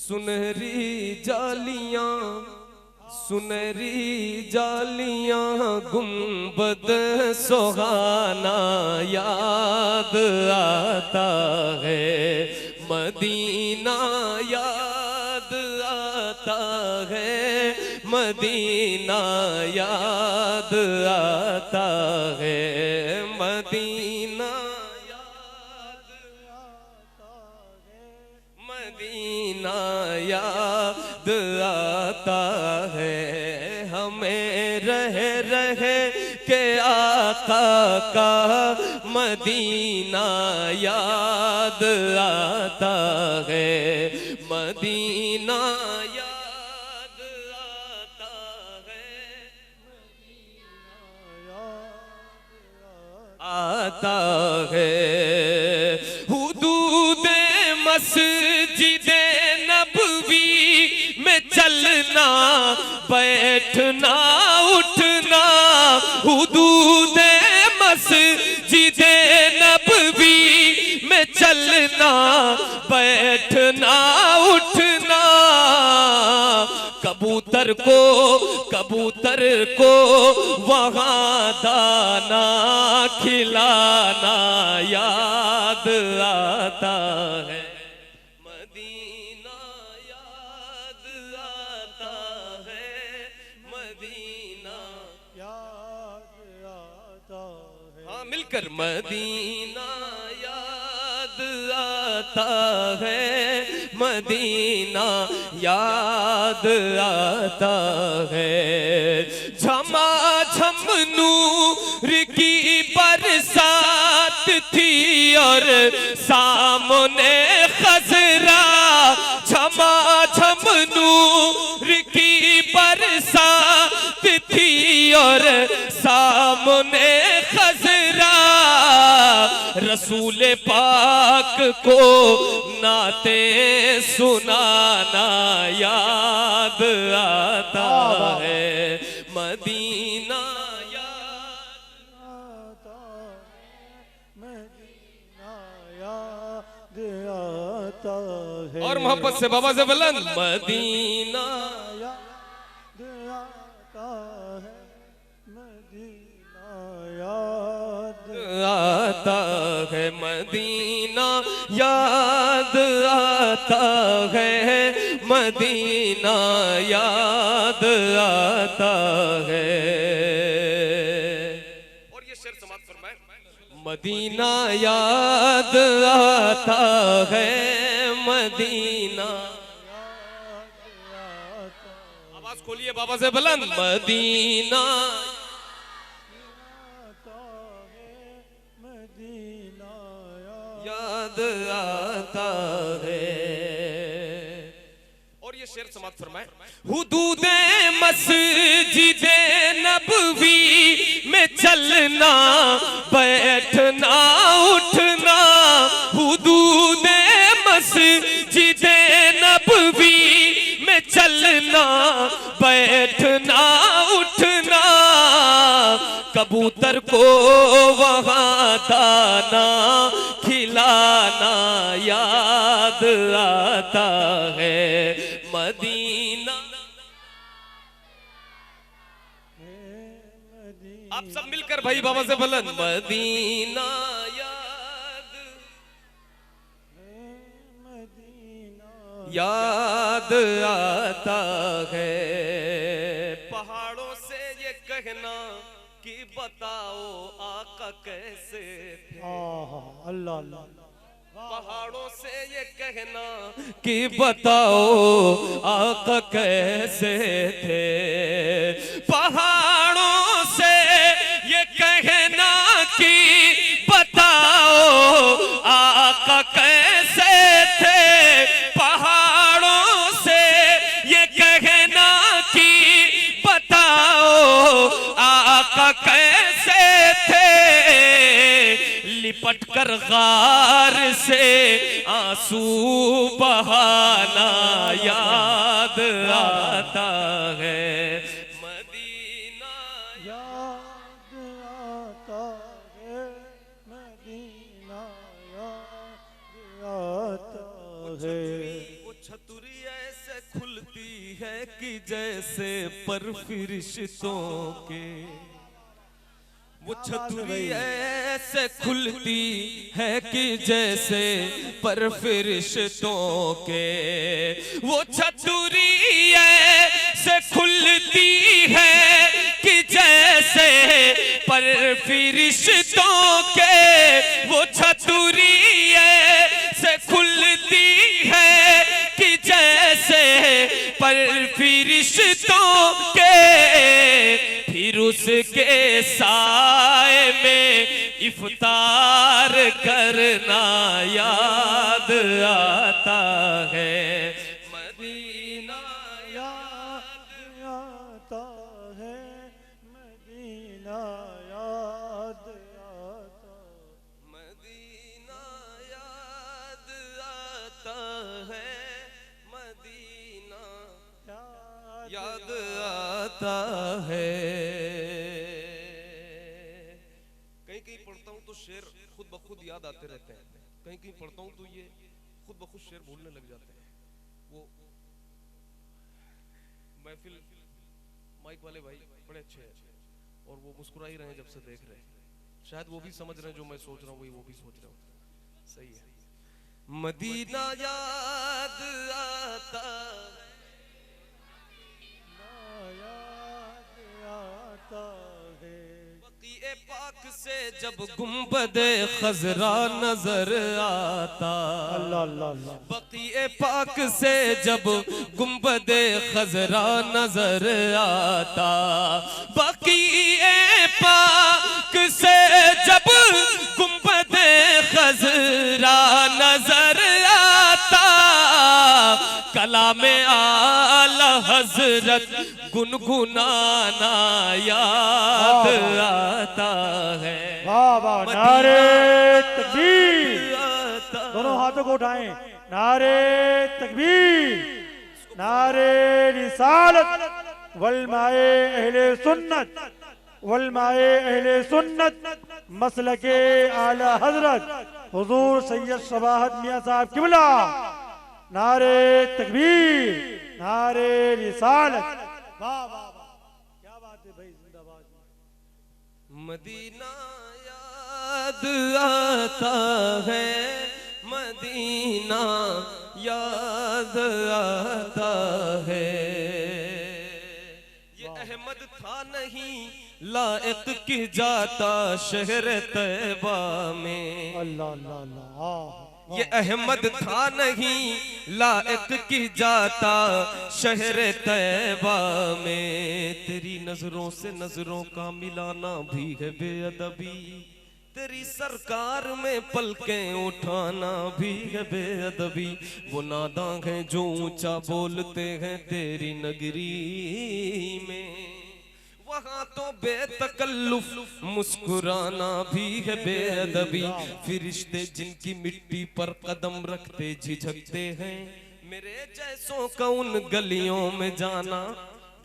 सुनहरी जालियां सुनहरी जालियां गुंबद सुहाना याद आता है मदीना याद आता है मदीना याद आता है मदीना याद आता है मदीना याद आता है हमें रह रह के आका का मदीना याद आता है मदीना याद आता है आता है हुदूद मस्जिद नबवी में चलना बैठना उठना हुदूद मस्जिद नबवी में चलना बैठना उठना कबूतर को वहाँ दाना खिलाना याद आता है मदीना याद आता है मदीना याद आता है हाँ मिलकर मदीना याद आता है मदीना याद आता है झमाझम नूर की बरसात थी और सामने खजरा झमाझम नूर की बरसात थी और सामने खजरा रसूल पाक को नाते सुनाना याद आता है मदीना याद आता मदीना याद आता है और मोहब्बत से बाबा से बुलंद मदीना याद आता है मदीना याद आता है मदीना याद आता है मदीना याद आता है और ये शेर समाप्त फरमाए मदीना याद आता है मदीना आवाज खोलिए बाबा से बुलंद मदीना याद आता है और ये शेर समाप्त फरमाए हुदूद मस्जिद नबवी में चलना बैठना उठना हुदूद मस्जिद नबवी में चलना बैठना उठना कबूतर को वहाँ दाना खिलाना याद आता है मदीना आप सब मिलकर भाई बाबा से बुलंद मदीना याद आता है पहाड़ों से ये कहना कि बताओ आका कैसे थे अल्लाह अल्लाह पहाड़ों से ये कहना कि बताओ आका कैसे थे पहाड़ों से ये कहना कि बताओ आका कैसे थे पहाड़ों से ये कहना कि बताओ आका कैसे थे लिपट कर गार से आंसू बहाना याद आता है मदीना याद आता है मदीना याद आता है वो छतुर छतुरी ऐसे खुलती है कि जैसे पर फरिश्तों के, वो छतुरी ऐसे खुलती है कि जैसे पर फरिश्तों के, वो छतुरी ऐसे खुलती है कि जैसे पर फरिश्तों के, वो छतुरी ऐसे खुलती है कि जैसे पर फरिश्तों के, फिर उसके साए में इफ्तार करना याद आता है। मदीना याद आता है, मदीना याद आता, मदीना याद आता है, मदीना याद आता है। कहीं कहीं पढ़ता हूँ तो शेर खुद ब खुद याद आते रहते हैं, कहीं कहीं पढ़ता हूँ तो ये खुद ब खुद शेर भूलने लग जाते हैं। वो महफिल माइक वाले भाई बड़े अच्छे हैं और वो मुस्कुरा ही रहे हैं जब से देख रहे हैं, शायद वो भी समझ रहे हैं जो मैं सोच रहा हूँ वही वो भी सोच रहे हो। सही है। मदीना याद आता, याद आता है। बक़ीए पाक से जब गुंबदे खजरा नजर आता, अल्लाह अल्लाह अल्लाह, बक़ीए पाक से जब गुंबदे खजरा नजर आता, बक़ीए पाक से जब गुंबदे खजरा नजर आता, कलामे आला हजरत गुनगुनाना याद आता है। वाह वाह, नारे तकबीर, दोनों हाथों को उठाएं, नारे तकबीर, नारे रिसालत, वलमाए अहले सुन्नत, वलमाए अहले सुन्नत, मसलके आला हजरत हुजूर सैयद शबाहत मियां साहब किबला, नारे तकबीर, नारे रिसालत। वाह वाह वाह, क्या बात है भाई, जिंदाबाद। मदीना याद आता है, मदीना याद आता है। ये अहमद था नहीं लायक की जाता शहर तैबा में, अल्लाह अल्लाह अल्लाह, ये अहमद था नहीं लायक की जाता शहर तैबा में। तेरी नजरों से नजरों का मिलाना भी है बेअदबी, तेरी सरकार में पलकें उठाना भी है बेअदबी। वो नादां हैं जो ऊंचा बोलते हैं तेरी नगरी में, वहाँ तो बेतकल्लुफ मुस्कुराना भी है बेअदबी। फिरिश्ते जिनकी मिट्टी पर कदम रखते झिझकते हैं, मेरे जैसों का उन गलियों में जाना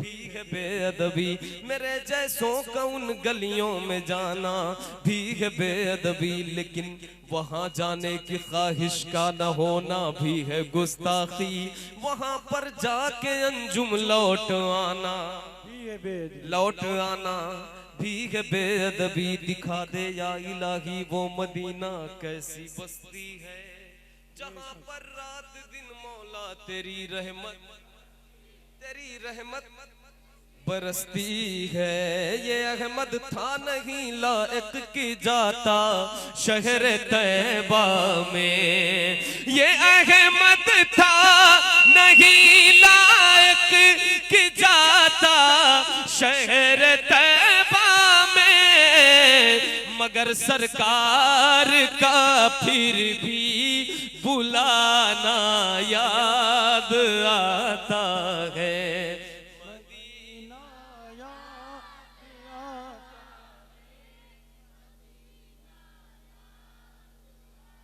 भी है बेअदबी, मेरे जैसों का उन गलियों में जाना भी है बेअदबी। लेकिन वहाँ जाने की ख्वाहिश का न होना भी है गुस्ताखी, वहाँ पर जाके अंजुम लौट आना, लौट आना भी है बेअदबी। दिखा दे या इलाही वो मदीना कैसी बस्ती है, जहाँ पर रात दिन मौला तेरी रहमत बरसती है। ये अहमद था नहीं लायक की जाता शहर तैबा में, ये अहमद था नहीं लायक की जाता शहर तैबा में, मगर सरकार का फिर भी बुलाना याद आता है।